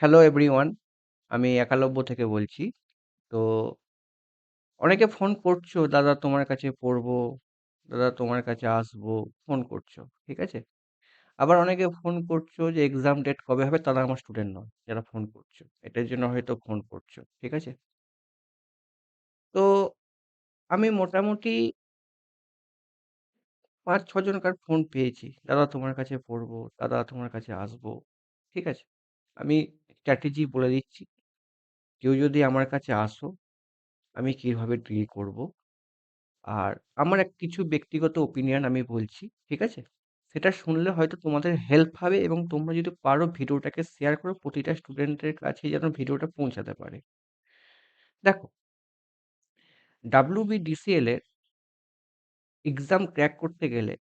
Hello everyone, আমি একালব্য থেকে বলছি। তো অনেকে ফোন করছো, "দাদা তোমার কাছে পড়বো, দাদা তোমার কাছে আসবো", ফোন করছো। ঠিক আছে? আবার অনেকে ফোন করছো যে এক্সাম ডেট কবে হবে? তারা আমার স্টুডেন্ট নয়, যারা ফোন করছো। এটার জন্য হয়তো ফোন করছো। ঠিক আছে? তো আমি মোটামুটি ৫-৬ জনকার ফোন পেয়েছি। "দাদা তোমার কাছে পড়বো, দাদা তোমার কাছে আসবো।" ঠিক আছে? আমি স্ট্র্যাটেজি বলে দিচ্ছি। কেউ যদি আমার কাছে আসো, আমি কিভাবে ডিল করব। আর আমার কিছু ব্যক্তিগত ওপিনিয়ন আমি বলছি, ঠিক আছে? সেটা শুনলে হয়তো তোমাদের হেল্প হবে এবং তোমরা যদি পারো ভিডিওটাকে শেয়ার করো প্রতিটা স্টুডেন্টের কাছে যেন ভিডিওটা পৌঁছাতে পারে। দেখো, WBDCL এর এক্সাম ক্র্যাক করতে গেলে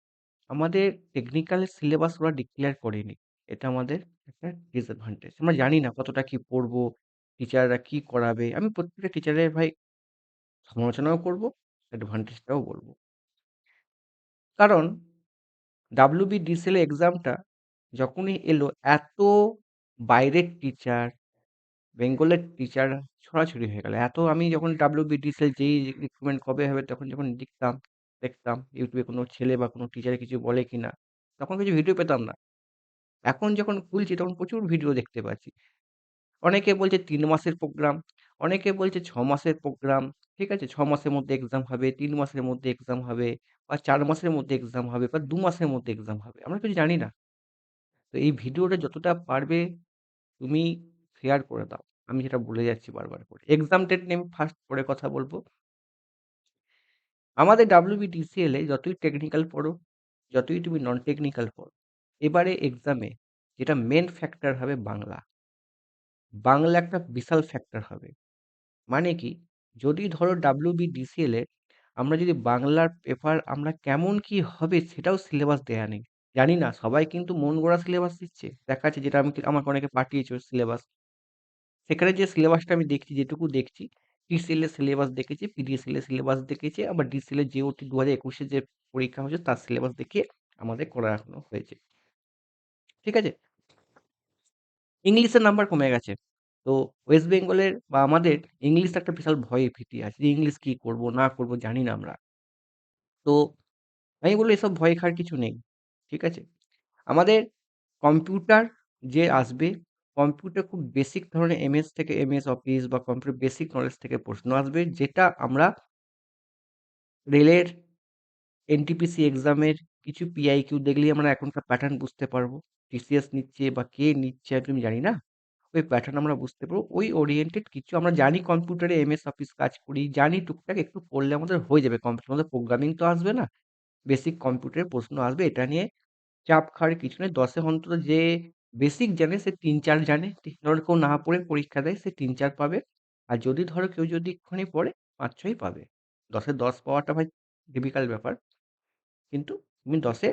আমাদের টেকনিক্যাল সিলেবাস ওরা ডিক্লেয়ার করেনি। এটা আমাদের একটা ডিসঅ্যাডভান্টেজ। আমরা জানি না কতটা কি পড়বো, টিচাররা কি করাবে। আমি প্রত্যেকটা টিচারের ভাই সমালোচনাও করব, অ্যাডভান্টেজটাও বলব। কারণ WBDCL এক্সামটা যখনই এলো এত বাইরের টিচার, বেঙ্গলের টিচার ছড়াছড়ি হয়ে গেল। এত আমি যখন WBDCL যেই রিক্রুটমেন্ট কবে হবে তখন যখন লিখতাম, দেখতাম ইউটিউবে কোনো ছেলে বা কোনো টিচার কিছু বলে কিনা, তখন কিছু ভিডিও পেতাম না। এখন যখন খুলছি তখন প্রচুর ভিডিও দেখতে পাচ্ছি। অনেকে বলছে ৩ মাসের প্রোগ্রাম, অনেকে বলছে ৬ মাসের প্রোগ্রাম। ঠিক আছে? ৬ মাসের মধ্যে এক্সাম হবে, ৩ মাসের মধ্যে এক্সাম হবে বা ৪ মাসের মধ্যে এক্সাম হবে বা ২ মাসের মধ্যে এক্সাম হবে। আমরা কিছু জানি না। তো এই ভিডিওটা যতটা পারবে তুমি শেয়ার করে দাও। আমি যেটা বলে যাচ্ছি বারবার করে। এক্সাম ডেট নিয়ে আমি ফার্স্ট পরে কথা বলব। আমাদের WBTCL এ যতই টেকনিক্যাল পড়ো, যতই তুমি নন টেকনিক্যাল পড়ো, এবারে এক্সামে যেটা মেইন ফ্যাক্টর হবে বাংলা। বাংলা একটা বিশাল ফ্যাক্টর হবে। মানে কি? যদি ধরো WBDCL এ আমরা যদি বাংলার পেপার আমরা কেমন কি হবে সেটাও সিলেবাস দেয়া নেই। জানি না সবাই কিন্তু মন গড়া সিলেবাস দিচ্ছে। দেখাচ্ছে যেটা আমাকে অনেকে পাঠিয়েছে সিলেবাস। সেখানে যে সিলেবাসটা আমি দেখছি, যেটুকু দেখছি, TCL এর সিলেবাস দেখেছি, PDCL এর সিলেবাস দেখেছি, আবার DCL এর JOT ২০২১ এ যে পরীক্ষা হয়েছে তার সিলেবাস দেখিয়ে আমাদের করানো হয়েছে। ঠিক আছে? ইংলিশের নাম্বার কমে গেছে। তো ওয়েস্ট বেঙ্গলের বা আমাদের ইংলিশটা একটা বিশাল ভয় ভীতি আছে যে ইংলিশ কি করব না করব জানি না আমরা। তো আমি বলব এসব ভয় খাওয়ার কিছু নেই। ঠিক আছে? আমাদের কম্পিউটার যে আসবে, কম্পিউটার খুব বেসিক ধরনের MS থেকে MS অফিস বা কম্পিউটার বেসিক নলেজ থেকে প্রশ্ন আসবে যেটা আমরা রেলের NTPC এক্সামের কিছু PIQ দেখলেই আমরা এখনকার প্যাটার্ন বুঝতে পারবো। TCS নিচ্ছে বা কে নিচ্ছে আমি জানি না। ওই প্যাটার্ন আমরা বুঝতে পারবো। ওই ওরিয়েন্টেড কিছু আমরা জানি কম্পিউটারে MS অফিস কাজ করি। জানি টুকটাক একটু পড়লে আমাদের হয়ে যাবে। কম্পিউটারের মধ্যে প্রোগ্রামিং তো আসবে না। বেসিক কম্পিউটারের প্রশ্ন আসবে। এটা নিয়ে চাপ খাওয়ার কিছু নেই। ১০ এ অন্তত যে বেসিক জানে সে ৩-৪ জানে। ধরো কেউ না পড়ে পরীক্ষা দেয় সে ৩-৪ পাবে। আর যদি ধরো কেউ যদি একটুখানি পড়ে ৫-৬ পাবে। ১০ এ ১০ পাওয়াটা ভাই ডিফিকাল্ট ব্যাপার। কিন্তু তুমি ১০ এ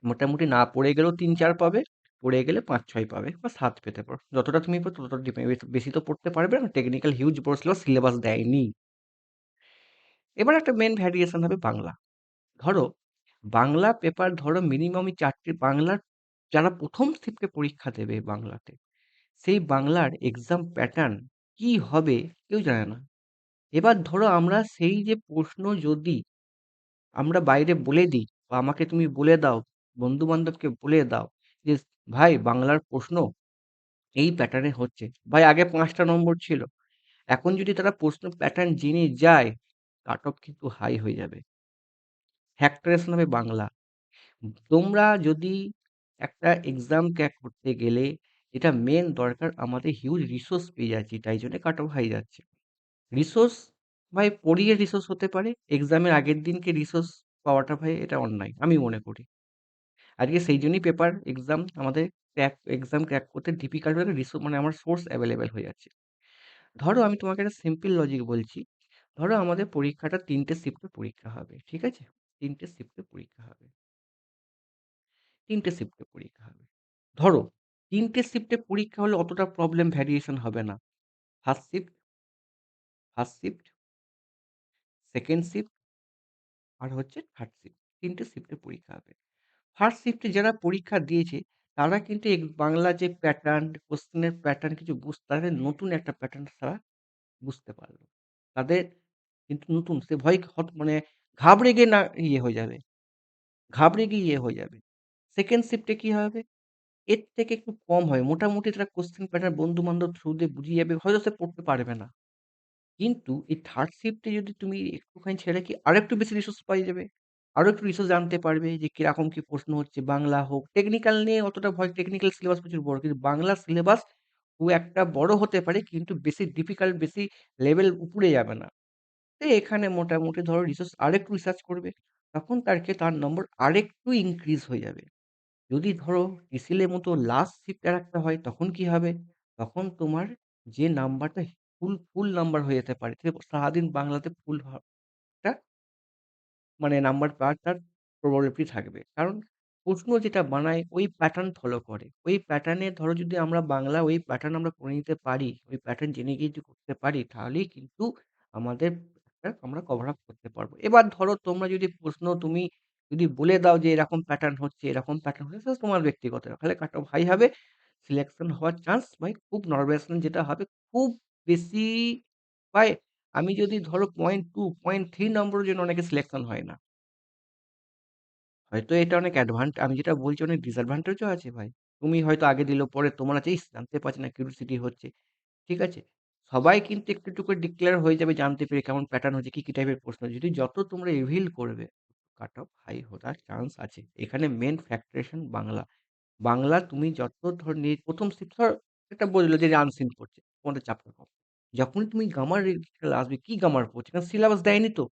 মোটামুটি না পড়ে গেলেও ৩-৪ পাবে। পড়ে গেলে ৫-৬ পাবে বা ৭ পেতে পারো। যতটা তুমি পারো ততটা বেশি তো পড়তে পারবে না। টেকনিক্যাল হিউজ বড় সিলেবাস দেয়নি। এবার একটা মেইন ভ্যারিয়েশন হবে বাংলা। ধরো বাংলা পেপার ধরো মিনিমাম ৪ টে বাংলার যারা ১ম শিফটে পরীক্ষা দেবে বাংলাতে, সেই বাংলার এক্সাম প্যাটার্ন কি হবে কেউ জানে না। এবার ধরো আমরা সেই যে প্রশ্ন যদি আমরা বাইরে বলে দিই বা আমাকে তুমি বলে দাও, বন্ধু-বান্ধবকে বলে দাও যে, "ভাই বাংলার প্রশ্ন এই প্যাটার্নে হচ্ছে।" ভাই আগে ৫ টা নম্বর ছিল। এখন যদি তারা প্রশ্ন প্যাটার্ন জেনে যায়, কাট অফ কিন্তু হাই হয়ে যাবে। ফ্যাক্টরাইজেশন হবে বাংলা। তোমরা যদি একটা এক্সাম ক্র্যাক করতে গেলে যেটা মেন দরকার আমাদের হিউজ রিসোর্স পেয়ে যাচ্ছি তাই জন্য কাট অফ হাই যাচ্ছে। রিসোর্স ভাই পড়িয়ে রিসোর্স হতে পারে, এক্সামের আগের দিনকে রিসোর্স পাওয়াটা ভাই এটা অন্যায় আমি মনে করি। আজকে সেই জন্যই পেপার এক্সাম আমাদের এক্সাম ক্র্যাক করতে ডিফিকাল্ট হয়ে মানে আমার সোর্স অ্যাভেলেবেল হয়ে যাচ্ছে। ধরো আমি তোমাকে একটা সিম্পল লজিক বলছি। ধরো আমাদের পরীক্ষাটা ৩ টে শিফটে পরীক্ষা হবে। ঠিক আছে? ৩ টে শিফটে পরীক্ষা হবে। ৩ টে শিফটে পরীক্ষা হবে। ধরো ৩ টে শিফটে পরীক্ষা হলে অতটা প্রবলেম ভ্যারিয়েশন হবে না। First shift, first shift, second shift আর হচ্ছে থার্ড শিফট। ৩ টে শিফটে পরীক্ষা হবে। ফার্স্ট শিফটে যারা পরীক্ষা দিয়েছে তারা কিন্তু বাংলা যে প্যাটার্ন, কোয়েশ্চেনের প্যাটার্ন কিছু তাদের নতুন একটা প্যাটার্ন তারা বুঝতে পারল। তাদের কিন্তু নতুন সে ভয় মানে ঘাবড়ে গিয়ে না হয়ে যাবে। ঘাবড়ে গিয়ে হয়ে যাবে। 2nd শিফটে কি হবে? এর থেকে একটু কম হয়। মোটামুটি তারা কোয়েশ্চেন প্যাটার্ন বন্ধু-বান্ধব থ্রু দিয়ে বুঝিয়ে যাবে। হয়তো সে পড়তে পারবে না। কিন্তু এই 3rd শিফটে যদি তুমি একটুখানি ছেড়ে কি আরেকটু বেশি রিসোর্স পাওয়া যাবে। আরো একটু রিসোর্স জানতে পারবে যে কিরকম কি প্রশ্ন হচ্ছে, বাংলা হোক, টেকনিক্যাল নিয়ে অতটা ভয় টেকনিক্যাল সিলেবাস প্রচুর বড়। কিন্তু বাংলা সিলেবাস খুব একটা বড় হতে পারে কিন্তু বেশি ডিফিকাল্ট বেশি লেভেল উপরে যাবে না। তো এখানে মোটামুটি ধরো আরেকটু রিসার্চ করবে। তখন তার নম্বর আরেকটু ইনক্রিজ হয়ে যাবে। যদি ধরো টিসিএল এর মতো লাস্ট শিফট আরেকটা হয় তখন কি হবে? তখন তোমার যে নাম্বারটা ফুল নাম্বার হয়ে যেতে পারে। সারাদিন বাংলাতে ফুল একটা মানে নাম্বার পাওয়ার তার প্রবাবিলিটি থাকবে। কারণ প্রশ্ন যেটা বানায় ওই প্যাটার্ন ফলো করে। ওই প্যাটার্নে ধরো যদি আমরা বাংলা ওই প্যাটার্ন আমরা করে নিতে পারি, ওই প্যাটার্ন জেনে গিয়ে যদি করতে পারি তাহলেই কিন্তু আমাদের একটা আমরা কভার আপ করতে পারবো। এবার ধরো তোমরা যদি প্রশ্ন তুমি যদি বলে দাও যে এরকম প্যাটার্ন হচ্ছে, এরকম প্যাটার্ন হচ্ছে সেটা তোমার ব্যক্তিগত ব্যাপার। তাহলে কাট অফ হাই হবে। সিলেকশন হওয়ার চান্স ভাই খুব নরমালাইজেশন যেটা হবে খুব বেশি ভাই আমি যদি ধরো 0.2, 0.3 নম্বরের জন্য অনেকের সিলেকশন হয় না। হয়তো এটা অনেক আমি যেটা বলছি অনেক ডিসঅ্যাডভান্টেজ ও আছে ভাই। তুমি হয়তো আগে দিল পরে তোমার আছে, ইস! জানতে পারছি না কিউরিওসিটি হচ্ছে। ঠিক আছে? সবাই কিন্তু একটু, একটু করে ডিক্লেয়ার হয়ে যাবে জানতে পেরে কেমন প্যাটার্ন হচ্ছে, কি, কি টাইপের প্রশ্ন। যদি যত তোমরা রিভিল করবে, কাট অফ হাই হওয়ার চান্স আছে। এখানে মেইন ফ্যাক্টরেশন বাংলা। বাংলা তুমি যত প্রথম ধর একটা বলল যে আনসিন পড়ছে, তোমাদের চাপটা কম। যখনই তুমি গ্রামার রিলেটেড আসবে, কি গ্রামার পড়ছে? কারণ সিলেবাস দেয়নি তো।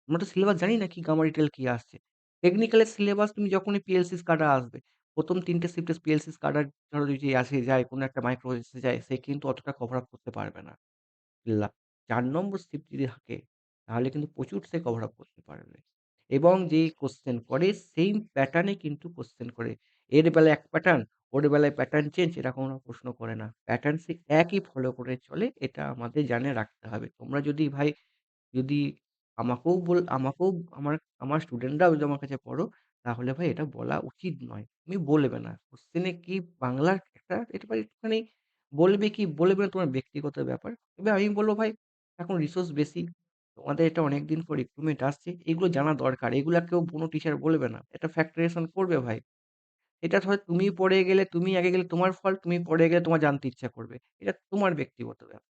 আমরা তো সিলেবাস জানি না কি গামা রিটেল কি আসছে। টেকনিক্যাল এর সিলেবাস তুমি যখনই পিএলসি স্কাডা আসবে, ১ম ৩ টে শিফটে পিএলসি স্কাডা ধরো যদি আসে যায়, কোন একটা মাইক্রো এসে যায়, সে কিন্তু অতটা কভার আপ করতে পারবে না। ৪ নম্বর শিফট যদি থাকে, তাহলে কিন্তু প্রচুর সে কভার আপ করতে পারবে। এবং যে কোয়েশ্চেন করে সেইম প্যাটার্ন এ কিন্তু কোয়েশ্চেন করে। এর বেলায় এক প্যাটার্ন, ওর বেলায় প্যাটার্ন চেঞ্জ এরকম প্রশ্ন করে না। প্যাটার্ন সে একই ফলো করে চলে। এটা আমাদের জানে রাখতে হবে। তোমরা যদি ভাই যদি আমাকেও আমার আমার স্টুডেন্টরাও যদি আমার কাছে পড়ো, তাহলে ভাই এটা বলা উচিত নয়। তুমি বলবে না। কোশ্চেনে কি বাংলার একটা এটা ভাই একটুখানি বলবে কি বলবে না তোমার ব্যক্তিগত ব্যাপার। তবে আমি বলব ভাই এখন রিসোর্স বেশি। তোমাদের এটা অনেকদিন পর রিক্রুটমেন্ট আসছে। এগুলো জানা দরকার। এগুলা কেউ কোনো টিচার বলবে না। এটা ফ্যাক্টরাইজেশন করবে ভাই। এটা হয় তুমি পড়ে গেলে, তুমি আগে গেলে তোমার ফল্ট, তুমি পড়ে গেলে তোমার জানতে ইচ্ছা করবে। এটা তোমার ব্যক্তিগত ব্যাপার।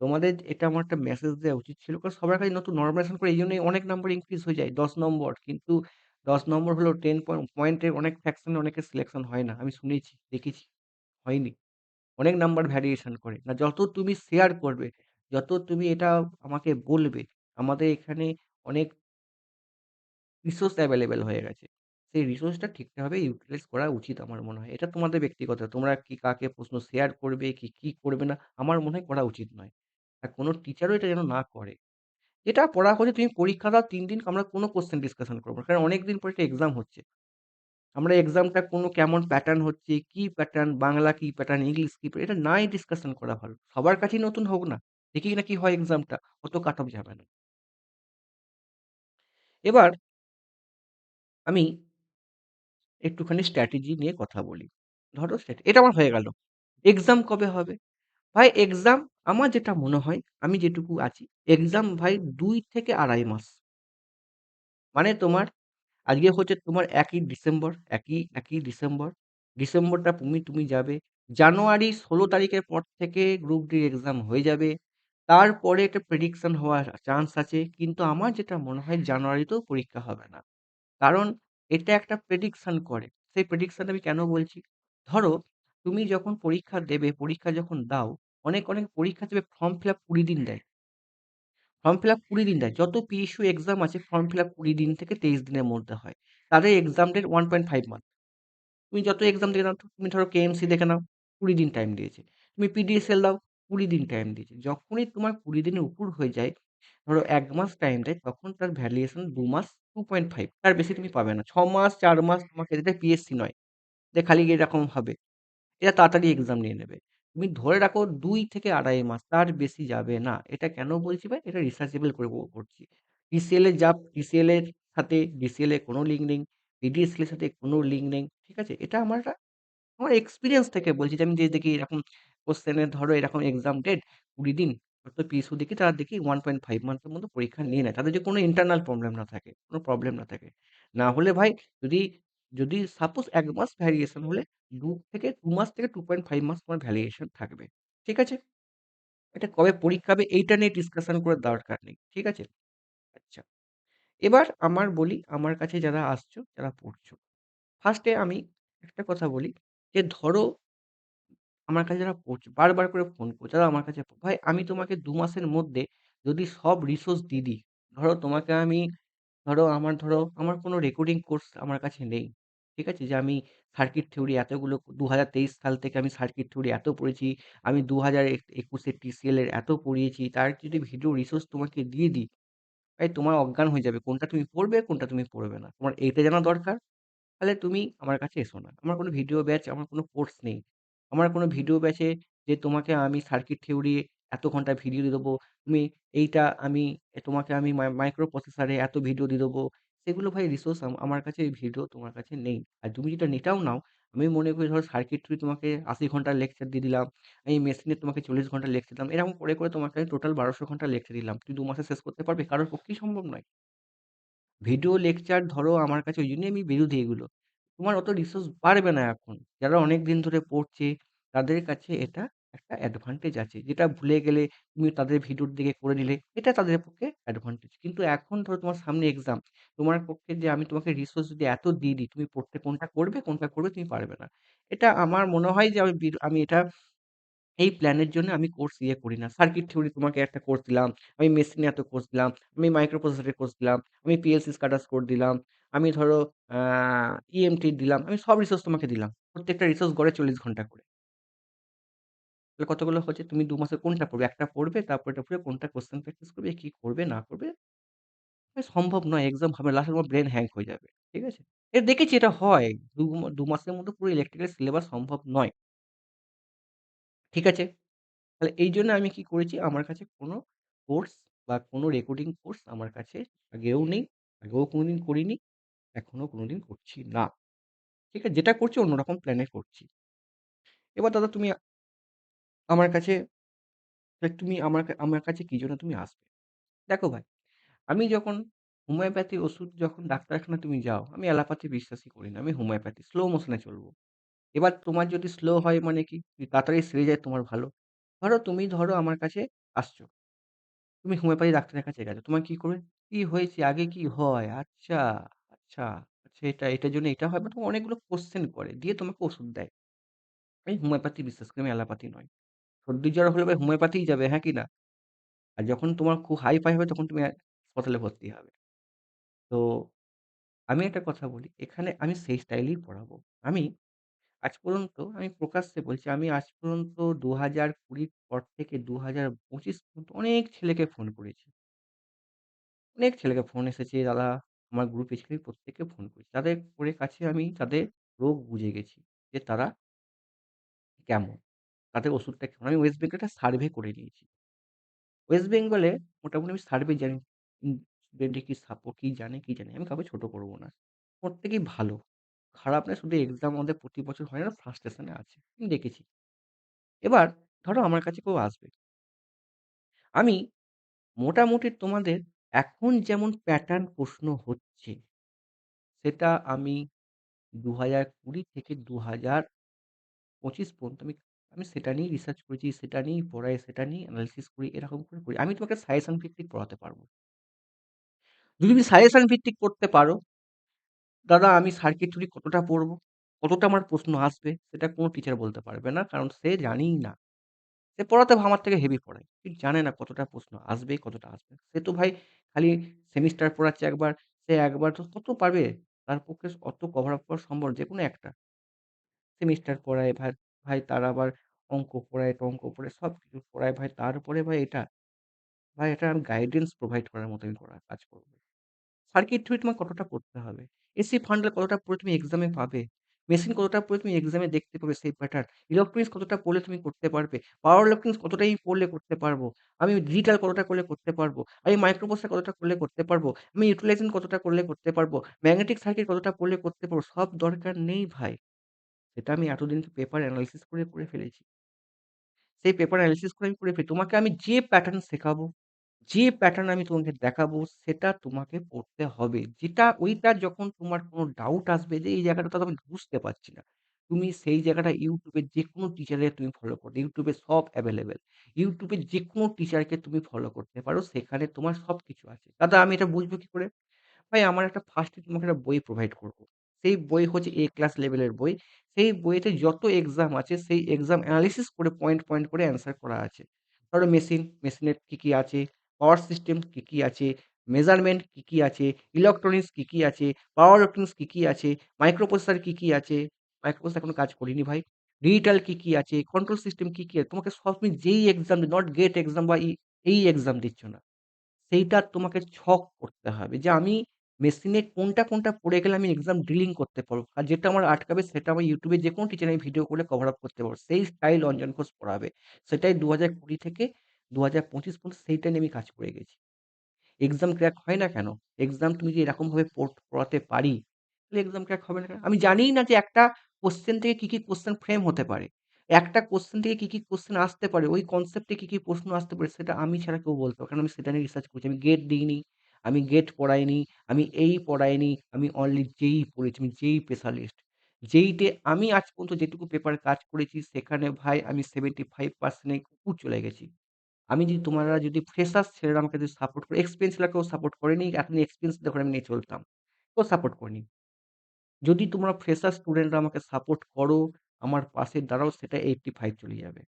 তোমাদের এটা আমার একটা মেসেজ দেওয়া উচিত ছিল। কারণ সবার কাছে নতুন নরমালাইজেশন করে এইজন্যই অনেক নাম্বার ইনক্রিজ হয়ে যায়। ১০ নম্বর। কিন্তু ১০ নম্বর হলেও 10 পয়েন্টের অনেক ফ্র্যাকশনে অনেকের সিলেকশন হয় না। আমি শুনেছি, দেখেছি, হয়নি। অনেক নাম্বার ভ্যারিয়েশন করে। না যত তুমি শেয়ার করবে, যত তুমি এটা আমাকে বলবে, আমাদের এখানে অনেক রিসোর্স এভেইলেবল হয়ে গেছে। সেই রিসোর্সটা ঠিকঠাকভাবে ইউটিলাইজ করা উচিত আমার মনে হয়। এটা তোমাদের ব্যক্তিগত। তোমরা কি কাকে প্রশ্ন শেয়ার করবে, কি করবে না, আমার মনে হয় করা উচিত নয়। আর কোন টিচারও এটা যেন না করে। যেটা পড়া হচ্ছে তুমি পরীক্ষা দাও ৩ দিন আমরা কোনো কোয়েশ্চেন ডিসকাশন করব না। কারণ অনেকদিন পরে একটা এক্সাম হচ্ছে। আমরা এক্সামটা কেমন প্যাটার্ন হচ্ছে, কি প্যাটার্ন, বাংলা কি প্যাটার্ন, ইংলিশ কি এটা নাই ডিসকাশন করা ভালো। সবার কাছেই নতুন হোক না। দেখি না কি হয় এক্সামটা। অত কাট অফ যাবে না। এবার আমি একটুখানি স্ট্র্যাটেজি নিয়ে কথা বলি। ধরো এটা আমার হয়ে গেল। এক্সাম কবে হবে? ভাই এক্সাম আমার যেটা মনে হয় আমি যেটুকু আছি, এক্সাম ভাই ২ থেকে ২.৫ মাস। মানে তোমার আজকে হচ্ছে তোমার ১ই ডিসেম্বর, একই ডিসেম্বর। ডিসেম্বরটা তুমি যাবে। জানুয়ারি ১৬ তারিখের পর থেকে গ্রুপ ডি এক্সাম হয়ে যাবে। তারপরে একটা প্রেডিকশন হওয়ার চান্স আছে। কিন্তু আমার যেটা মনে হয় জানুয়ারিতেও পরীক্ষা হবে না। কারণ এটা একটা প্রেডিকশন করে। সেই প্রেডিকশন আমি কেন বলছি? ধরো তুমি যখন পরীক্ষা দেবে, পরীক্ষা যখন দাও, অনেক পরীক্ষা দেবে ফর্ম ফিল আপ ২০ দিন দেয়। ফর্ম ফিল আপ ২০ দিন দেয়। যত পিএসইউ এক্সাম আছে ফর্ম ফিল আপ ২০ দিন থেকে ২৩ দিনের মধ্যে হয়। তাদের এক্সাম ডেট ১.৫ মান্থ। তুমি যত এক্সাম দেখে নাও, তুমি ধরো কেএমসি দেখে নাও, ২০ দিন টাইম দিয়েছে। তুমি পিডিএসএল দাও, ২০ দিন টাইম দিয়েছে। যখনই তোমার ২০ দিনের উপর হয়ে যায়, ধরো ১ মাস টাইম দেয়, তখন তার ভ্যালিডেশন ২ মাস 2.5 তার বেশি তুমি পাবে না। ৬ মাস, ৪ মাস তোমাকে দিতে পিএসসি নয়। যে খালি এরকম হবে। এরা তাড়াতাড়ি এক্সাম নিয়ে নেবে। তুমি ধরে রাখো ২ থেকে ২.৫ মাস, তার বেশি যাবে না। এটা কেন বলছি ভাই? এটা রিসার্চেবল করে করছি। টিসিএল এর সাথে ডিসিএল এর কোনো লিঙ্ক নেই। পিডিএসএল এর সাথে কোনো লিঙ্ক নেই। ঠিক আছে? এটা আমার আমার এক্সপেরিয়েন্স থেকে বলছি যে আমি যে দেখি এরকম কোয়েশ্চেন এর ধরো এরকম এক্সাম ডেট ২০ দিন তো পিছু দেখি তারা দেখি 1.5 মান্থের মধ্যে পরীক্ষা নিয়ে নেয়। তাদের যে কোনো ইন্টারনাল প্রবলেম না থাকে, কোনো প্রবলেম না থাকে। না হলে ভাই যদি যদি সাপোজ ১ মাস ভ্যারিয়েশন হলে ২ মাস থেকে 2.5 মাস তোমার ভ্যারিয়েশন থাকবে। ঠিক আছে? এটা কবে পরীক্ষা হবে এইটা নিয়ে ডিসকাশন করার দরকার নেই। ঠিক আছে? আচ্ছা। এবার আমার বলি আমার কাছে যারা আসছো, যারা পড়ছো। ফার্স্ট এ আমি একটা কথা বলি যে ধরো আমার কাছে যারা পড়ছে বারবার করে ফোন করছে, "দাদা আমার কাছে ভাই আমি তোমাকে ২ মাসের মধ্যে যদি সব রিসোর্স দিয়ে দিই, ধরো তোমাকে আমি ধরো আমার কোনো রেকর্ডিং কোর্স আমার কাছে নেই। ঠিক আছে? যে আমি সার্কিট থিওরি এতগুলো ২০২৩ সাল থেকে আমি সার্কিট থিওরি এত পড়েছি। আমি ২০২১ এ টিসিএল এর এত পড়িয়েছি। তার যদি ভিডিও রিসোর্স তোমাকে দিয়ে দিই, ভাই তোমার অজ্ঞান হয়ে যাবে। কোনটা তুমি পড়বে, কোনটা তুমি পড়বে না। তোমার এইটা জানা দরকার। তাহলে তুমি আমার কাছে এসো না। আমার কোনো ভিডিও ব্যাচ, আমার কোনো কোর্স নেই। আমার কোনো ভিডিও ব্যাচে যে তোমাকে আমি সার্কিট থিওরি এত ঘন্টা ভিডিও দিয়ে দেবো। তুমি এইটা আমি তোমাকে আমি মাইক্রো প্রসেসর এ এত ভিডিও দিয়ে দেবো। সেগুলো ভাই রিসোর্স আমার কাছে এই ভিডিও তোমার কাছে নেই। আর তুমি যদি এটাও নাও, আমি মনে করি ধরো সার্কিট থিওরি তোমাকে ৮০ ঘন্টার লেকচার দিয়ে দিলাম। আমি মেশিনের তোমাকে ৪০ ঘন্টার লেকচার দিলাম। এরকম করে তোমাকে আমি টোটাল ১২০০ ঘন্টার লেকচার দিলাম। তুমি ২ মাসে শেষ করতে পারবে? কারোর পক্ষেই সম্ভব নয়। ভিডিও লেকচার ধরো আমার কাছে ওইজন্যই আমি বিরোধী এগুলো। তোমার অত রিসোর্স বাড়বে না এখন। যারা অনেকদিন ধরে পড়ছে তাদের কাছে এটা একটা অ্যাডভান্টেজ আছে। যেটা ভুলে গেলে তুমি তাদের ভিডিওর দিকে করে নিলে, এটা তাদের পক্ষে অ্যাডভান্টেজ। কিন্তু এখন ধরো তোমার সামনে এক্সাম। তোমার পক্ষে যে আমি তোমাকে রিসোর্স যদি এত দিয়ে দিই, তুমি পড়তে কোনটা করবে তুমি পারবে না। এটা আমার মনে হয় যে আমি এটা এই প্ল্যানের জন্য আমি কোর্স করি না। সার্কিট থিওরি তোমাকে একটা কোর্স দিলাম। আমি মেশিনে এত কোর্স দিলাম। আমি মাইক্রো প্রসেসরের কোর্স দিলাম। আমি পিএলসি স্ক্যাডার কোর্স দিলাম। আমি ধরো আ ইএমটি দিলাম। আমি সব রিসোর্স তোমাকে দিলাম। প্রত্যেকটা রিসোর্স গড়ে ৪০ ঘন্টা করে। তাহলে কতগুলো হচ্ছে? তুমি ২ মাসে কোনটা পড়বে? একটা পড়বে, তারপর এটা পড়ে কোনটা কোয়েশ্চেন প্র্যাকটিস করবে, কি করবে না করবে? সম্ভব নয়। এক্সাম হবে। লাস্টে তোমার ব্রেইন হ্যাং হয়ে যাবে। ঠিক আছে? দেখেছি এটা হয়। ২ মাসের মধ্যে পুরো ইলেকট্রিক্যাল সিলেবাস সম্ভব নয়। ঠিক আছে? তাহলে এইজন্য আমি কি করেছি, আমার কাছে কোনো কোর্স বা কোনো রেকর্ডিং কোর্স আমার কাছে আগেও নেই, আগেও কোনোদিন করিনি, এখনো কোনোদিন করছি না। ঠিক আছে? যেটা করছি অন্যরকম প্ল্যানে করছি। এবার দাদা তুমি আমার কাছে তুমি আমার কাছে কি জন্য তুমি আসবে? দেখো ভাই, আমি যখন হোমিওপ্যাথি ওষুধ যখন ডাক্তারখানায় তুমি যাও, আমি অ্যালোপ্যাথি বিশ্বাসই করি না। আমি হোমিওপ্যাথি স্লো মোশন এ চলব। এবার তোমার যদি স্লো হয় মানে কি? যদি তাড়াতাড়ি সেরে যায় তোমার ভালো। ধরো আমার কাছে আসছো। তুমি হোমিওপ্যাথি ডাক্তারের কাছে গেছো। তোমার কি করবে? "কি হয়েছে? আগে কি হয়? আচ্ছা, আচ্ছা, আচ্ছা এটার জন্য এটা হয়।" বা তোমাকে অনেকগুলো কোয়েশ্চেন করে। দিয়ে তোমাকে ওষুধ দেয়। আমি হোমিওপ্যাথি বিশ্বাস করি, আমি অ্যালোপ্যাথি নয়। সর্দি জ্বর হলে ভাই হোমিওপ্যাথিই যাবে, হ্যাঁ কি না? আর যখন তোমার খুব হাই-ফাই হবে তখন তুমি হাসপাতালে ভর্তি হবে। তো আমি একটা কথা বলি, এখানে আমি সেই স্টাইলেই পড়াবো। আমি আজ পর্যন্ত আমি প্রকাশ্যে বলছি, আমি আজ পর্যন্ত ২০২০ র পর থেকে ২০২৫ পর্যন্ত অনেক ছেলেকে ফোন করেছি। অনেক ছেলেকে ফোন এসেছে, দাদা আমার গ্রুপে ছিল প্রত্যেককে ফোন করেছি। তাদের করে কাছে আমি তাদের রোগ বুঝে গেছি যে তারা কেমন? তাদের ওষুধটা কেমন? আমি ওয়েস্ট বেঙ্গল একটা সার্ভে করে নিয়েছি। ওয়েস্ট বেঙ্গলে মোটামুটি আমি সার্ভে জানি স্টুডেন্টে কি কি জানে, কি জানে। আমি কাউকে ছোট করব না। প্রত্যেকেই ভালো। খারাপ না শুধু এক্সাম আমাদের প্রতি বছর হয় না ফ্রাস্ট্রেশন এ আছে। আমি দেখেছি। এবার ধরো আমার কাছে কেউ আসবে। আমি মোটামুটি তোমাদের এখন যেমন প্যাটার্ন প্রশ্ন হচ্ছে, সেটা আমি ২০২০ থেকে ২০২৫ পর্যন্ত আমি আমি সেটা নিয়েই রিসার্চ করেছি, সেটা নিয়েই পড়াই, সেটা নিয়েই এনালাইসিস করি, এরকম করে করি। আমি তোমাকে সাজেশন ভিত্তিক পড়াতে পারব। যদি তুমি সাজেশন ভিত্তিক পড়তে পারো, দাদা আমি সার্কিট থিওরি কতটা পড়ব, কতটা আমার প্রশ্ন আসবে, সেটা কোন টিচার বলতে পারবে না। কারণ সে জানেই না। সে পড়াতে আমার থেকে হেভি পড়ায়। কিন্তু জানে না কতটা প্রশ্ন আসবে, কতটা আসবে না। সে তো ভাই খালি সেমিস্টার পড়াচ্ছে একবার, সে একবার তো কত পারবে? তার পক্ষে অত কভার আপ করা সম্ভব যেকোনো একটা। সেমিস্টার পড়ায় ভাই, ভাই তার আবার অঙ্ক পড়ায়, টঙ্ক পড়ায় সবকিছু পড়ায় ভাই। তারপরে ভাই এটা, ভাই এটা আমি গাইডেন্স প্রোভাইড করার মতো আমি কাজ করব। সার্কিট থিওরি তোমার কতটা পড়তে হবে? এসি ফান্ডাল কতটা পড়ে তুমি এক্সামে পাবে? মেশিন কতটা পড়ে তুমি এক্সামে দেখতে পাবে সেই প্যাটার্ন? ইলেকট্রনিক্স কতটা পড়লে তুমি করতে পারবে? পাওয়ার ইলেকট্রনিক্স কতটাই পড়লে করতে পারবো? আমি ডিজিটাল কতটা করলে করতে পারবো? আমি মাইক্রো প্রসেসর কতটা করলে করতে পারবো? আমি ইউটিলাইজেশন কতটা করলে করতে পারবো? ম্যাগনেটিক সার্কিট কতটা পড়লে করতে পারবো? সব দরকার নেই ভাই। সেটা আমি এতদিন পেপার এনালাইসিস করে ফেলেছি। সেই পেপার এনালাইসিস করে আমি করে ফেলি। তোমাকে আমি যে প্যাটার্ন শেখাবো, যে প্যাটার্ন আমি তোমাকে দেখাবো সেটা তোমাকে পড়তে হবে। যেটা ওইটা যখন তোমার কোনো ডাউট আসবে যে এই জায়গাটা তো আমি বুঝতে পারছি না। তুমি সেই জায়গাটা YouTube এ যেকোনো টিচারের তুমি ফলো করো। YouTube এ সব এভেইলেবল। YouTube এ যেকোনো টিচারকে তুমি ফলো করতে পারো। সেখানে তোমার সবকিছু আছে। দাদা আমি এটা বুঝবো কি করে? ভাই আমার একটা ফার্স্ট এ তোমাকে একটা বই প্রোভাইড করব। সেই বই হচ্ছে A ক্লাস লেভেলের বই। সেই বইতে যত এক্সাম আছে সেই এক্সাম এনালাইসিস করে পয়েন্ট করে অ্যান্সার করা আছে। ধরো মেশিনের কি আছে, পাওয়ার সিস্টেম কি আছে, মেজারমেন্ট কি আছে, ইলেকট্রনিক্স কি আছে, পাওয়ার ইলেকট্রনিক্স কি আছে, মাইক্রোপ্রসেসর কি আছে, মাইক্রোপ্রসেসর এখনো কাজ করিনি ভাই। ডিজিটাল কি আছে, কন্ট্রোল সিস্টেম কি আছে, তোমাকে সব তুমি যেই এক্সাম নট গেট এক্সাম বা এই এক্সাম দিচ্ছ না। সেইটা তোমাকে ছক করতে হবে যে আমি মেশিনে কোনটা পড়ে গেলে আমি এক্সাম ডিলিং করতে পারবো। আর যেটা আমার আটকাবে সেটা আমি YouTube এ যেকোনো টিচার আমি ভিডিও করে কভার আপ করতে পারবো। সেই স্টাইল অঞ্জন ঘোষ পড়াবে। সেটাই ২০২০ থেকে ২০২৫ পর্যন্ত সেইটা নিয়ে আমি কাজ করে গেছি। এক্সাম ক্র্যাক হয় না কেন? এক্সাম তুমি যদি এরকমভাবে পড়াতে পারি, তাহলে এক্সাম ক্র্যাক হবে না কেন? আমি জানিই না যে একটা কোয়েশ্চেন থেকে কি কোয়েশ্চেন ফ্রেম হতে পারে। একটা কোয়েশ্চেন থেকে কি কোয়েশ্চেন আসতে পারে, ওই কনসেপ্টে কি প্রশ্ন আসতে পারে সেটা আমি ছাড়া কেউ বলতে পারবে না। কারণ আমি সেটা নিয়ে রিসার্চ করেছি। আমি গেট দিইনি, আমি গেট পড়াইনি, আমি এই পড়াইনি, আমি অনলি জেইই পড়েছি। আমি জেইই স্পেশালিস্ট। জেইতে আমি আজ পর্যন্ত যেটুকু পেপারে কাজ করেছি সেখানে ভাই আমি 75% এর উপর চলে গেছি। আমি যদি তোমরা যদি ফ্রেশার্স ছেলেরা আমাকে যদি সাপোর্ট করে, এক্সপেরিয়েন্স ছেলেরা কেউ সাপোর্ট করেনি। এতদিন এক্সপেরিয়েন্স দিয়ে আমি নিয়ে চলতাম। কেউ সাপোর্ট করেনি। যদি তোমরা ফ্রেশার স্টুডেন্টরা আমাকে সাপোর্ট করো, আমার পাশে দাঁড়াও সেটা 85 চলে যাবে।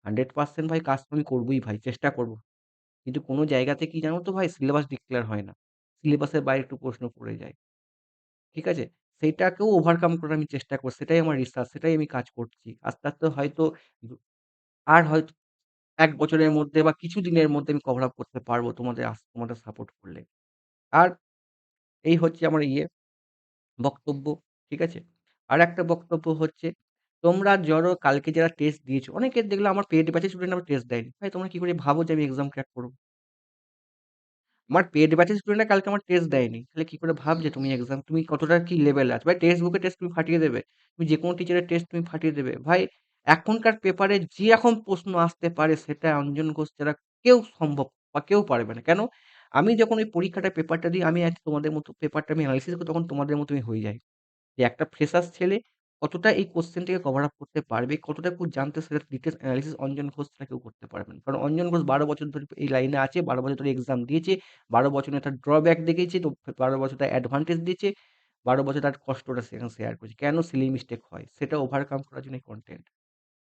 100% ভাই কাজ তো আমি করবোই ভাই, চেষ্টা করব। কিন্তু কোন জায়গাতে কি জানো তো ভাই সিলেবাস ডিক্লেয়ার হয় না। সিলেবাসের বাইরে একটু প্রশ্ন পড়ে যায়। ঠিক আছে? সেইটাকেও ওভারকাম করার আমি চেষ্টা করছি। সেটাই আমার রিসার্চ, সেটাই আমি কাজ করছি। আস্তে হয়তো দু আর হয়তো ১ বছরের মধ্যে বা কিছুদিনের মধ্যে আমি কভার আপ করতে পারবো তোমাদের সাপোর্ট করলে। আর এই হচ্ছে আমার বক্তব্য। ঠিক আছে? আরেকটা বক্তব্য হচ্ছে, তোমরা কালকে যারা টেস্ট দিয়েছো, অনেকে দেখলাম আমার পেইড ব্যাচের স্টুডেন্ট আবার টেস্ট দেয়নি। ভাই তোমরা কি করে ভাবো যে আমি এক্সাম ক্র্যাক করব? আমার পেইড ব্যাচের স্টুডেন্টরা কালকে আমার টেস্ট দেয়নি। তাহলে কি করে ভাব যে তুমি কতটা কি লেভেলে আছো? ভাই টেক্সট বুকের টেস্ট তুমি ফাটিয়ে দেবে। তুমি যেকোনো টিচারের টেস্ট তুমি ফাটিয়ে দেবে। ভাই এখনকার পেপারে যেরকম প্রশ্ন আসতে পারে সেটা অঞ্জন ঘোষ ছাড়া কেউ সম্ভব বা কেউ পারবে না। কেন? আমি যখন ওই পরীক্ষাটার পেপারটা দিই আমি আজ তোমাদের মতো পেপারটা আমি এনালাইসিস করি তখন তোমাদের মতোই হয়ে যাই। যে একটা ফ্রেশার্স ছেলে কতটা এই কোয়েশ্চেনটাকে কভার আপ করতে পারবে, কতটুকু জানতে সেটা ডিটেইলস এনালাইসিস অঞ্জন ঘোষ ছাড়া কেউ করতে পারবে না। কারণ অঞ্জন ঘোষ ১২ বছর ধরে এই লাইনে আছে, ১২ বছর ধরে এক্সাম দিয়েছে, ১২ বছরে তার ড্রব্যাক দেখিয়েছে, তো ১২ বছর তার অ্যাডভান্টেজ দিয়েছে, ১২ বছর তার কষ্টটা সেখানে শেয়ার করেছে। কেন সিলি মিস্টেক হয়? সেটা ওভারকাম করার জন্য এই কনটেন্ট।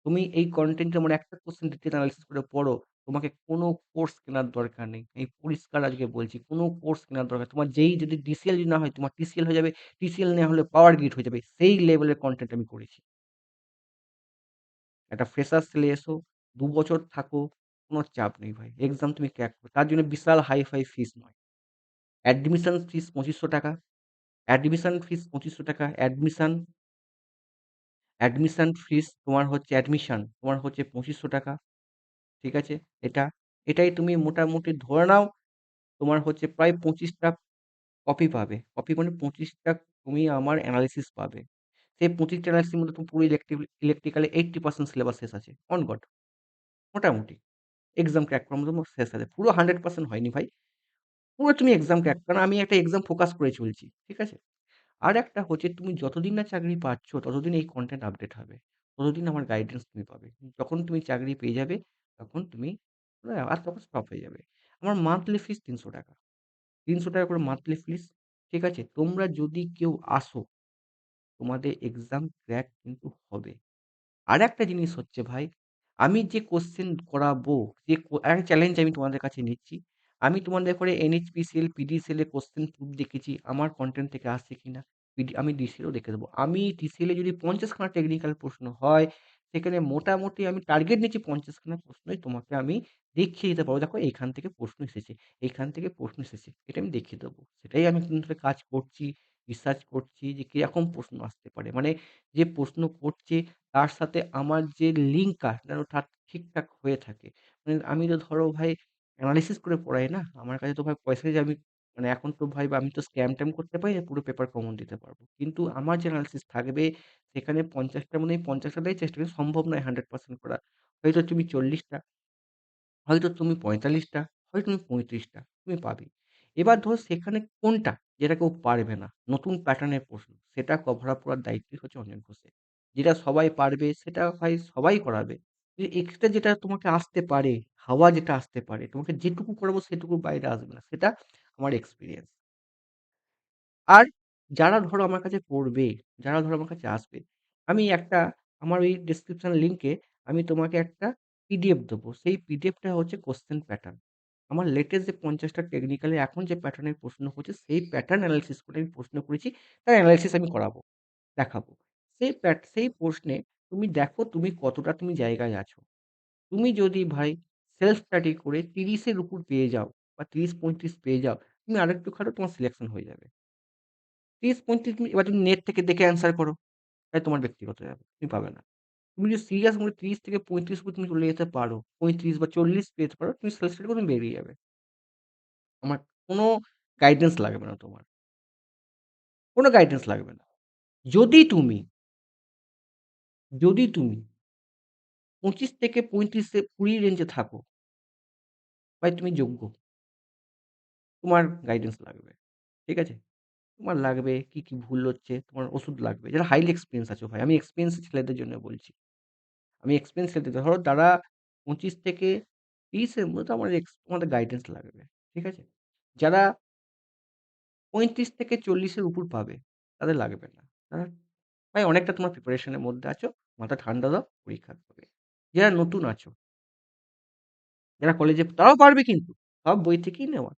তুমি এই কনটেন্ট এর মানে একটা কোয়েশ্চেন ডিটেইল এনালাইসিস করে পড়ো। তোমাকে কোন কোর্স কেনার দরকার নেই। আমি পরিষ্কার আজকে বলছি, কোন কোর্স কেনার দরকার তোমার যেই যদি ডিসিএল যদি না হয়, তোমার টিসিএল হয়ে যাবে। টিসিএল না হলে পাওয়ার গ্রিড হয়ে যাবে। সেই লেভেলের কনটেন্ট আমি করেছি। একটা ফ্রেশার্স ছেলে এসো, ২ বছর থাকো, কোন চাপ নেই ভাই। এক্সাম তুমি ক্র্যাক করো। তার জন্য বিশাল হাই-ফাই ফিস নয়। Admission fees ৳২৫০০ admission fees ৳২৫০০ admission fees তোমার হচ্ছে তোমার হচ্ছে ৳২৫০০ ঠিক আছে? এটা এটাই তুমি মোটামুটি ধরে নাও তোমার হচ্ছে প্রায় ২৫ টা কপি পাবে। কপি মানে ২৫ টা তুমি আমার এনালাইসিস পাবে। সেই ২৫ টা এনালাইসিস এর মধ্যে তুমি পুরো ইলেকট্রিক্যাল এর 80% সিলেবাস শেষ আছে। অন গড মোটামুটি। এক্সাম ক্র্যাক করার মতো শেষ আছে। পুরো 100% হয়নি ভাই। পুরো তুমি এক্সাম ক্র্যাক কারণ আমি একটা এক্সাম ফোকাস করে চলছি। ঠিক আছে? আরেকটা হচ্ছে তুমি যতদিন না চাকরি পাচ্ছ ততদিন এই কনটেন্ট আপডেট হবে। ততদিন আমার গাইডেন্স তুমি পাবে। যখন তুমি চাকরি পেয়ে যাবে তখন তুমি আর তখন স্টপ হয়ে যাবে। আমার মান্থলি ফিস ৳৩০০ ৳৩০০ করে মান্থলি ফিস। ঠিক আছে? তোমরা যদি কেউ আসো, তোমাদের এক্সাম ক্র্যাক কিন্তু হবে। আরেকটা জিনিস হচ্ছে ভাই, আমি যে কোয়েশ্চেন করাবো, একটা চ্যালেঞ্জ আমি তোমাদের কাছে নিচ্ছি। আমি তোমাদের করে NHPCL, PDCL এর কোয়েশ্চেন প্রুফ দেখেছি। আমার কনটেন্ট থেকে আসছে কিনা। আমি DCL ও দেখে দেবো। আমি DCL এ যদি ৫০ খানা টেকনিক্যাল প্রশ্ন হয়, সেখানে মোটামুটি আমি টার্গেট নিচ্ছি ৫০ খানা প্রশ্নই তোমাকে আমি দেখিয়ে দিতে পারবো। দেখো এইখান থেকে প্রশ্ন এসেছে, এইখান থেকে প্রশ্ন এসেছে। এটা আমি দেখিয়ে দেবো। সেটাই আমি কিন্তু কাজ করছি, রিসার্চ করছি যে কিরকম প্রশ্ন আসতে পারে। মানে যে প্রশ্ন করছে তার সাথে আমার যে লিঙ্কটা যেন তার ঠিকঠাক হয়ে থাকে। মানে আমি তো ধরো ভাই এনালাইসিস করে পড়াই না। আমার কাছে তো ভাই পয়সা দিয়ে আমি মানে এখন তো ভাই বা আমি তো স্ক্যাম-ট্যাম করতে পারি না, পুরো পেপার কমন দিতে পারব। কিন্তু আমার যে এনালাইসিস থাকবে সেখানে ৫০ টার মধ্যে আমি ৫০ টাই চেষ্টা করি, সম্ভব নয় 100% করা। হয়তো তুমি ৪০ টা, হয়তো তুমি ৪৫ টা, হয়তো তুমি ৩৫ টা তুমি পাবে। এবার ধরো সেখানে কোনটা যেটা কেউ পারবে না, নতুন প্যাটার্নের প্রশ্ন, সেটা কভার আপ করার দায়িত্বই হচ্ছে অঞ্জন ঘোষের। যেটা সবাই পারবে সেটা ভাই সবাই করাবে। কিন্তু এক্সট্রা যেটা তোমাকে আসতে পারে, হাওয়া যেটা আসতে পারে, তোমাকে যেটুকু করাবো সেটুকুর বাইরে আসবে না। সেটা আমার এক্সপেরিয়েন্স। আর যারা ধরো আমার কাছে পড়বে, যারা ধরো আমার কাছে আসবে, আমি একটা আমার ওই ডেসক্রিপশন লিঙ্কে আমি তোমাকে একটা পিডিএফ দেবো। সেই পিডিএফটা হচ্ছে কোয়েশ্চেন প্যাটার্ন। আমার লেটেস্ট যে ৫০ টা টেকনিক্যালি এখন যে প্যাটার্নের প্রশ্ন হচ্ছে, সেই প্যাটার্ন এনালাইসিস করে আমি প্রশ্ন করেছি, তার এনালাইসিস আমি করাবো, দেখাবো। সেই প্রশ্নে তুমি দেখো তুমি কতটা তুমি জায়গায় আছো। তুমি যদি ভাই সেলফ স্টাডি করে ৩০ এর উপর পেয়ে যাও বা ৩০-৩৫ পেয়ে যাও, তুমি আরেকটু খাটো তোমার সিলেকশন হয়ে যাবে। ৩০-৩৫ মিনিট এবার তুমি নেট থেকে দেখে অ্যান্সার করো। তাই তোমার ব্যক্তিগত ব্যাপার। তুমি পাবে না। তুমি যদি সিরিয়াস মোডে ৩০ থেকে ৩৫ অব্দি তুমি চলে যেতে পারো, ৩৫ বা ৪০ পেতে পারো, তুমি সেলফ স্টাডি করে তুমি বেরিয়ে যাবে। আমার কোনো গাইডেন্স লাগবে না তোমার। কোনো গাইডেন্স লাগবে না। যদি তুমি, যদি তুমি ২৫ থেকে ৩৫ ২০ রেঞ্জে থাকো, ভাই তুমি যোগ্য। তোমার গাইডেন্স লাগবে। ঠিক আছে? তোমার লাগবে কি ভুল হচ্ছে, তোমার ওষুধ লাগবে। যারা হাইলি এক্সপেরিয়েন্স আছো ভাই, আমি এক্সপেরিয়েন্স ছেলেদের জন্য বলছি। আমি এক্সপেরিয়েন্স ক্ষেত্রে ধরো যারা ২৫ থেকে ৩০ এর মধ্যে তোমাদের গাইডেন্স লাগবে। ঠিক আছে? যারা ৩৫ থেকে ৪০ এর উপর পাবে, তাদের লাগবে না। তারা ভাই অনেকটা তোমার প্রিপারেশন এর মধ্যে আছো। মাথা ঠান্ডা দাও, পরীক্ষা দেবে। যারা নতুন আছো, যারা কলেজে তারাও পারবে কিন্তু। সব বই থেকেই নেওয়া।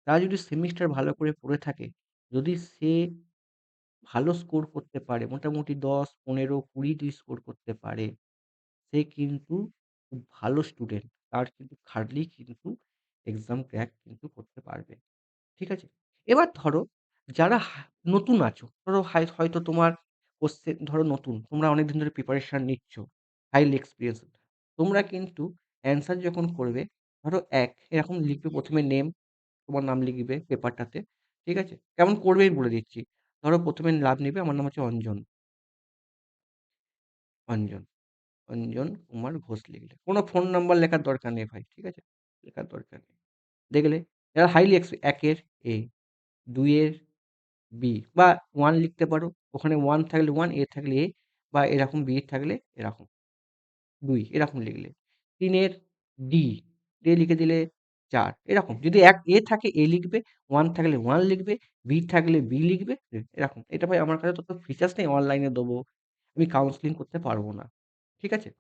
তারা যদি সেমিস্টার ভালো করে পড়ে থাকে, যদি সে ভালো স্কোর করতে পারে, মোটামুটি ১০, ১৫, ২০ যদি স্কোর করতে পারে, সে কিন্তু খুব ভালো স্টুডেন্ট। তার কিন্তু খাটলেই কিন্তু এক্সাম ক্র্যাক কিন্তু করতে পারবে। ঠিক আছে? এবার ধরো যারা নতুন আছো, ধরো হয়তো তোমার কোশ্চেন ধরো নতুন, তোমরা অনেকদিন ধরে প্রিপারেশন নিচ্ছ, হাইলি এক্সপেরিয়েন্স। তোমরা কিন্তু অ্যান্সার যখন করবে, ধরো এরকম লিখবে ১ম এ নেম, তোমার নাম লিখবে পেপারটাতে। ঠিক আছে? কেমন করবে আমি বলে দিচ্ছি। ধরো ১ম এ নাম নিবে, আমার নাম হচ্ছে অঞ্জন, অঞ্জন। অঞ্জন কুমার ঘোষ লিখলে। কোন ফোন নাম্বার লেখার দরকার নেই ভাই। ঠিক আছে? লেখার দরকার নেই। দেখলে? এরা হাইলি ১ এর A, ২ এর B বা ১ লিখতে পারো। ওখানে ১ থাকলে ১, A থাকলে A বা এরকম B থাকলে এরকম ২ এরকম লিখলে। ৩ এর D, D লিখে দিলে ৪ এরকম। যদি A থাকে A লিখবে, ১ থাকলে ১ লিখবে, B থাকলে B লিখবে। এরকম। এটা ভাই আমার কাছে তত ফিচার্স নেই অনলাইনে দেবো। আমি কাউন্সেলিং করতে পারব না। ঠিক আছে?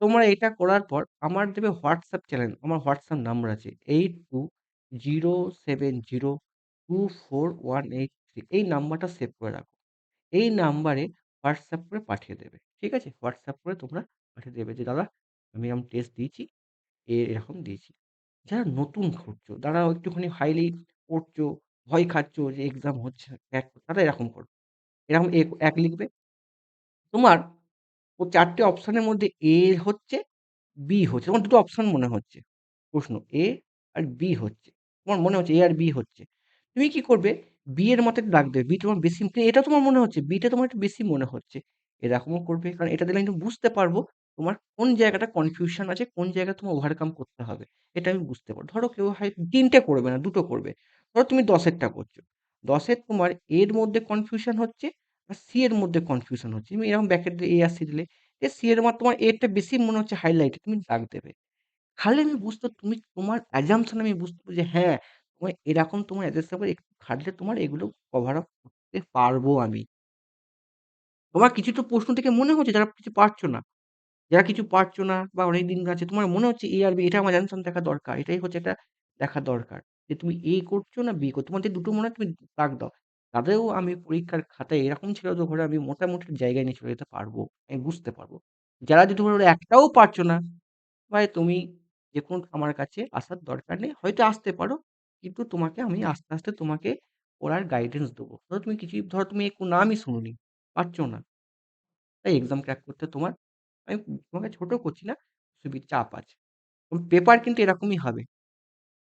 তোমরা এটা করার পর আমার দেবে WhatsApp চ্যানেল। আমার WhatsApp নাম্বার আছে 8207024183 এই নাম্বারটা সেভ করে রাখো। এই নাম্বারে WhatsApp করে পাঠিয়ে দেবে। ঠিক আছে? WhatsApp করে তোমরা পাঠিয়ে দেবে যে, "দাদা আমি এরকম টেস্ট দিয়েছি, এরকম দিয়েছি।" যারা নতুন করছো, যারা একটুখানি হাইলি পড়ছো, ভয় খাচ্ছো যে এক্সাম হচ্ছে, তারা এরকম করো। এরকম ১ লিখবে। তোমার ও ৪ টে অপশনের মধ্যে A হচ্ছে B হচ্ছে। তোমার ২ টো অপশন মনে হচ্ছে। প্রশ্ন A আর B হচ্ছে। তোমার মনে হচ্ছে A আর B হচ্ছে। তুমি কি করবে? B এর মাথায় দাগ দেবে। B তোমার বেশি এটা তোমার মনে হচ্ছে B টা তোমার একটু বেশি মনে হচ্ছে। এরকমও করবে। কারণ এটা দিলে আমি একটু বুঝতে পারবো তোমার কোন জায়গাটা কনফিউশন আছে, কোন জায়গায় তোমার ওভারকাম করতে হবে। এটা আমি বুঝতে পারবো। ধরো কেউ হয় ৩ টে করবে না, ২ টো করবে। ধরো তুমি ১০ এরটা করছো। ১০ এর তোমার A এর মধ্যে কনফিউশন হচ্ছে আর C এর মধ্যে কনফিউশন হচ্ছে। তুমি এরকম ব্র্যাকেট দিয়ে A আর C দিলে সি এর তোমার A টা বেশি মনে হচ্ছে হাইলাইটেড, তুমি দাগ দেবে। খালি আমি বুঝতে তুমি তোমার assumption আমি বুঝতে পারবো যে হ্যাঁ, তোমার এরকম তোমার assumption করে একটু খাটলে তোমার এগুলো কভার আপ করতে পারবো আমি। তোমার কিছু তো প্রশ্ন থেকে মনে হচ্ছে যারা কিছু পারছো না। যারা কিছু পারছো না বা অনেকদিন আছে তোমার মনে হচ্ছে A আর B এটা আমার assumption দেখা দরকার। এটাই হচ্ছে এটা দেখা দরকার। যে তুমি A করছো না B করছো। তোমার যে দুটো মনে হয় তুমি দাগ দাও। তাদেরও আমি পরীক্ষার খাতায় এরকম ছিল তো ঘরে আমি মোটামুটি জায়গায় নিয়ে চলে যেতে পারবো। আমি বুঝতে পারবো। যারা যদি ধরো একটাও পারছো না ভাই তুমি দেখুন আমার কাছে আসার দরকার নেই। হয়তো আসতে পারো। কিন্তু তোমাকে আমি আস্তে, আস্তে তোমাকে পড়ার গাইডেন্স দেবো। ধরো তুমি কিছুই ধরো তুমি নামই শুনোনি, পারছো না। তাই এক্সাম ক্র্যাক করতে তোমার আমি তোমাকে ছোট করছি না, চাপ আছে। পেপার কিন্তু এরকমই হবে।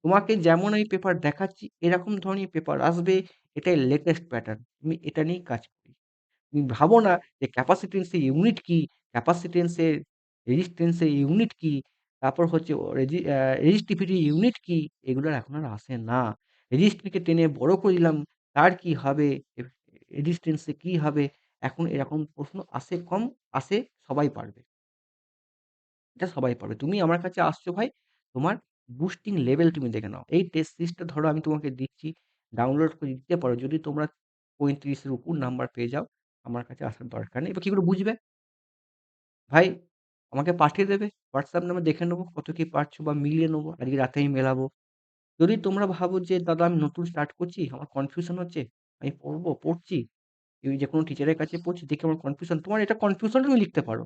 তোমাকে যেমন আমি পেপার দেখাচ্ছি এরকম ধরনের পেপার আসবে। এটাই লেটেস্ট প্যাটার্ন। তুমি এটা নিয়েই কাজ করি। তুমি ভাবো না যে ক্যাপাসিট্যান্স এর ইউনিট কি? ক্যাপাসিট্যান্স এর রেজিস্ট্যান্স এর ইউনিট কি? তারপর হচ্ছে ও রেজিস্টিভিটি ইউনিট কি? এগুলো এখন আর আসে না। রেজিস্ট্রিকে টেনে বড় করে দিলাম। তার কি হবে? এ রেজিস্ট্যান্স এ কি হবে? এখন এরকম প্রশ্ন আসে কম, আসে সবাই পারবে। এটা সবাই পারবে। তুমি আমার কাছে আসছো ভাই, তোমার বুস্টিং লেভেল তুমি দেখে নাও। এই টেস্ট সিরিজটা ধরো আমি তোমাকে দিচ্ছি, ডাউনলোড করে দিতে পারো। যদি তোমরা ৩৫ এর উপর নাম্বার পেয়ে যাও, আমার কাছে আসার দরকার নেই। এবার কি করে বুঝবে? ভাই আমাকে পাঠিয়ে দেবে। WhatsApp নাম্বার দেখে নেবো কত কি পারছো বা মিলিয়ে নেবো। আজকে রাতে আমি মেলাবো। যদি তোমরা ভাবো যে দাদা আমি নতুন স্টার্ট করছি, আমার কনফিউশন হচ্ছে, আমি পড়বো, পড়ছি, এই যেকোনো টিচারের কাছে পড়ছি, দেখে আমার কনফিউশন, তোমার এটা কনফিউশন তুমি লিখতে পারো।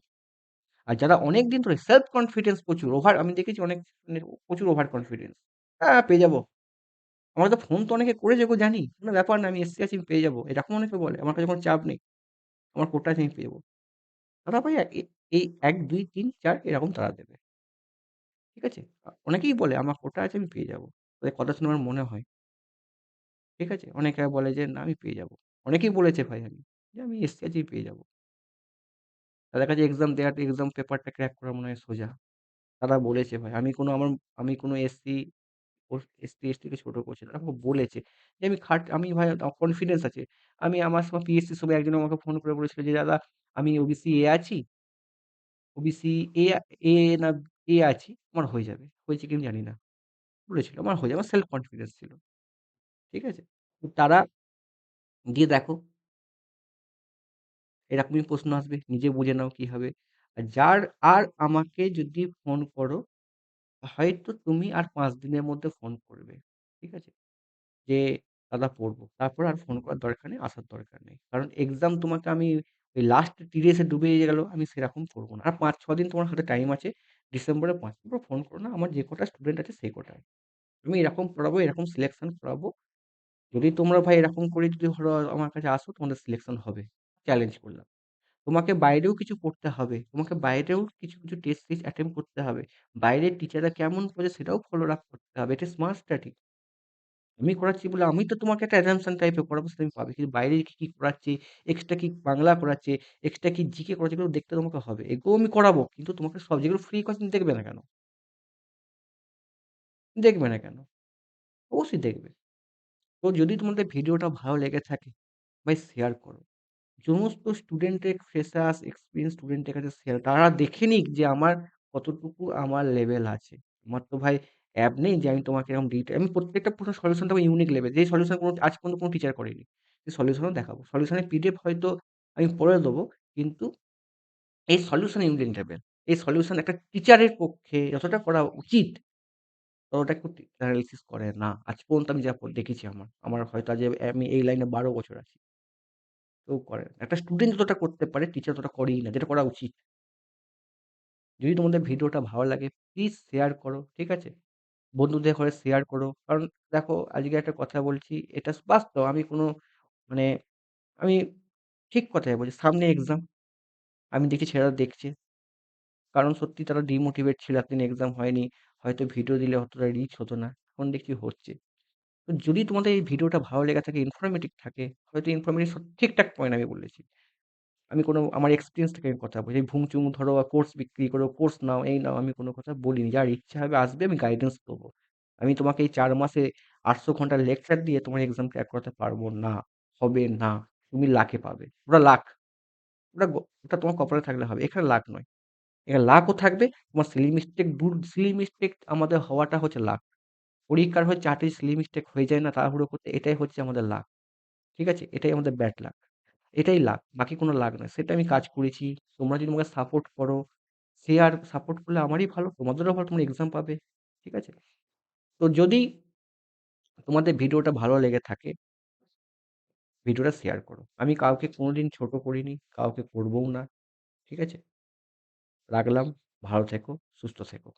আর যারা অনেকদিন ধরে সেলফ কনফিডেন্স প্রচুর, আমি দেখেছি অনেক স্টুডেন্টের প্রচুর ওভার কনফিডেন্স। পেয়ে যাবো। আমাকে তো ফোন তো অনেকে করেছে গো জানি। কোনো ব্যাপার না আমি এসসি আছি আমি পেয়ে যাবো। এরকম অনেকে বলে। আমার কাছে কোনো চাপ নেই। আমার কোটা আছে আমি পেয়ে যাবো। তারা ভাই এই ১, ২, ৩, ৪ এরকম তারা দেবে। ঠিক আছে? অনেকেই বলে আমার কোটা আছে আমি পেয়ে যাবো। তাদের কথা শুনে আমার মনে হয়। ঠিক আছে? অনেকে বলে যে না আমি পেয়ে যাবো। অনেকেই বলেছে ভাই আমি। যে আমি এসসি আছি পেয়ে যাবো। তাদের কাছে এক্সাম দেওয়াটা এক্সাম পেপারটা ক্র্যাক করা মনে হয় সোজা। তারা বলেছে ভাই। আমি কোনো এসসি এসটি কে ছোট করছি না। তারা আমাকে বলেছে যে আমি ভাই কনফিডেন্স আছে। আমার সময় পিএসসির সময় একজন আমাকে ফোন করে বলেছিল যে, "দাদা আমি ওবিসি এ আছি। ওবিসি এ এ না এ আছি। আমার হয়ে যাবে।" হয়েছে কি আমি জানি না। বলেছিল আমার হয়ে যাবে। আমার সেলফ কনফিডেন্স ছিল। ঠিক আছে? তো তারা দিয়ে দেখো এরকমই প্রশ্ন আসবে। নিজে বুঝে নাও কি হবে। আর আমাকে যদি ফোন করো, হয়তো তুমি আর ৫ দিনের মধ্যে ফোন করবে। ঠিক আছে? যে দাদা পড়বো। তারপর আর ফোন করার দরকার নেই, আসার দরকার নেই। কারণ এক্সাম তোমাকে আমি ওই লাস্ট টিডিএস এ ডুবে গেল, আমি সেরকম করব না। আর ৫-৬ দিন তোমার হাতে টাইম আছে। ডিসেম্বরের ৫ তারপর ফোন করো না। আমার যে কটা স্টুডেন্ট আছে সেই কটাই। আমি এরকম পড়াবো, এরকম সিলেকশন করাবো। যদি তোমরা ভাই এরকম করে যদি ধরো আমার কাছে আসো তোমাদের সিলেকশন হবে। চ্যালেঞ্জ করলাম। তোমাকে বাইরেও কিছু পড়তে হবে। তোমাকে বাইরেও কিছু টেস্ট সিরিজ অ্যাটেম্প্ট করতে হবে। বাইরের টিচাররা কেমন পড়ায় সেটাও ফলো আপ করতে হবে। এটা স্মার্ট স্টাডি। আমি করাচ্ছি বলে আমি তো তোমাকে একটা অ্যাজাম্পশন টাইপের পড়াবো সেটা তুমি পাবে। কিন্তু বাইরে কি করাচ্ছে, এক্সট্রা কি বাংলা করাচ্ছে, এক্সট্রা কি জিকে করাচ্ছে এগুলো দেখতে তোমাকে হবে। এগুলো আমি করাবো। কিন্তু তোমাকে সব যেগুলো ফ্রি কোর্স তুমি দেখবে না কেন? দেখবে না কেন? অবশ্যই দেখবে। তো যদি তোমাদের ভিডিওটা ভালো লেগে থাকে ভাই শেয়ার করো। সমস্ত স্টুডেন্টের ফ্রেশার্স, এক্সপেরিয়েন্স স্টুডেন্টের কাছে শেয়ার তারা দেখে নিক যে আমার কতটুকু আমার লেভেল আছে। আমার তো ভাই অ্যাপ নেই যে আমি তোমাকে এরকম আমি প্রত্যেকটা প্রশ্নের সলিউশন দেবো ইউনিক লেভেল। যেই সলিউশন আজ পর্যন্ত কোনো টিচার করেনি। সেই সলিউশনও দেখাবো। সলিউশনের পিডিএফ হয়তো আমি পড়ে দেবো। কিন্তু এই সলিউশন ইউনিক লেভেল। এই সলিউশন একটা টিচারের পক্ষে যতটা করা উচিত ততটা কিন্তু এনালাইসিস করে না। আজ পর্যন্ত আমি যা দেখেছি আমার হয়তো আজ আমি এই লাইনে ১২ বছর আছি। কেউ করে না। একটা স্টুডেন্ট যতটা করতে পারে টিচার ততটা করেই না। যেটা করা উচিত। যদি তোমাদের ভিডিওটা ভালো লাগে প্লিজ শেয়ার করো। ঠিক আছে? বন্ধুদের ঘরে শেয়ার করো। কারণ দেখো আজকে একটা কথা বলছি এটা বাস্তব। আমি কোনো মানে আমি ঠিক কথাই বলছি। সামনে এক্সাম। আমি দেখি ছেলেরা দেখছে। কারণ সত্যি তারা ডিমোটিভেট ছিল। এতদিন এক্সাম হয়নি। হয়তো ভিডিও দিলে অতটা রিচ হতো না। এখন দেখছি হচ্ছে। তো যদি তোমাদের এই ভিডিওটা ভালো লেগে থাকে, ইনফরমেটিভ থাকে, হয়তো ইনফরমেটিভ ঠিকঠাক পয়েন্ট আমি বলেছি। আমি কোনো আমার এক্সপেরিয়েন্স থেকে আমি কথা বলি। ভুং-চুং ধরো বা কোর্স বিক্রি করো, কোর্স নাও, এই নাও আমি কোনো কথা বলিনি। যার ইচ্ছা হবে আসবে আমি গাইডেন্স দেবো। আমি তোমাকে এই ৪ মাসে ৮০০ ঘন্টার লেকচার দিয়ে তোমার এক্সাম ক্র্যাক করাতে পারবো না। হবে না। তুমি লাকে পাবে। ওটা লাক। ওটা তোমার কপালে থাকলে হবে। এখানে লাক নয়। এখানে লাকও থাকবে। তোমার সিলি মিস্টেক আমাদের হওয়াটা হচ্ছে লাক। পরীক্ষার হয়ে ৪ টে সিলি মিস্টেক হয়ে যায় না তাড়াহুড়ো করতে, এটাই হচ্ছে আমাদের লাক। ঠিক আছে? এটাই আমাদের ব্যাড লাক। এটাই লাক। বাকি কোনো লাক নয়। সেটা আমি কাজ করেছি। তোমরা যদি আমাকে সাপোর্ট করো, সাপোর্ট করলে আমারই ভালো। তোমাদেরও ভালো। তোমরা এক্সাম পাবে। ঠিক আছে? তো যদি তোমাদের ভিডিওটা ভালো লেগে থাকে, ভিডিওটা শেয়ার করো। আমি কাউকে কোনোদিন ছোট করিনি। কাউকে করবও না। ঠিক আছে? রাখলাম। ভালো থেকো, সুস্থ থেকো।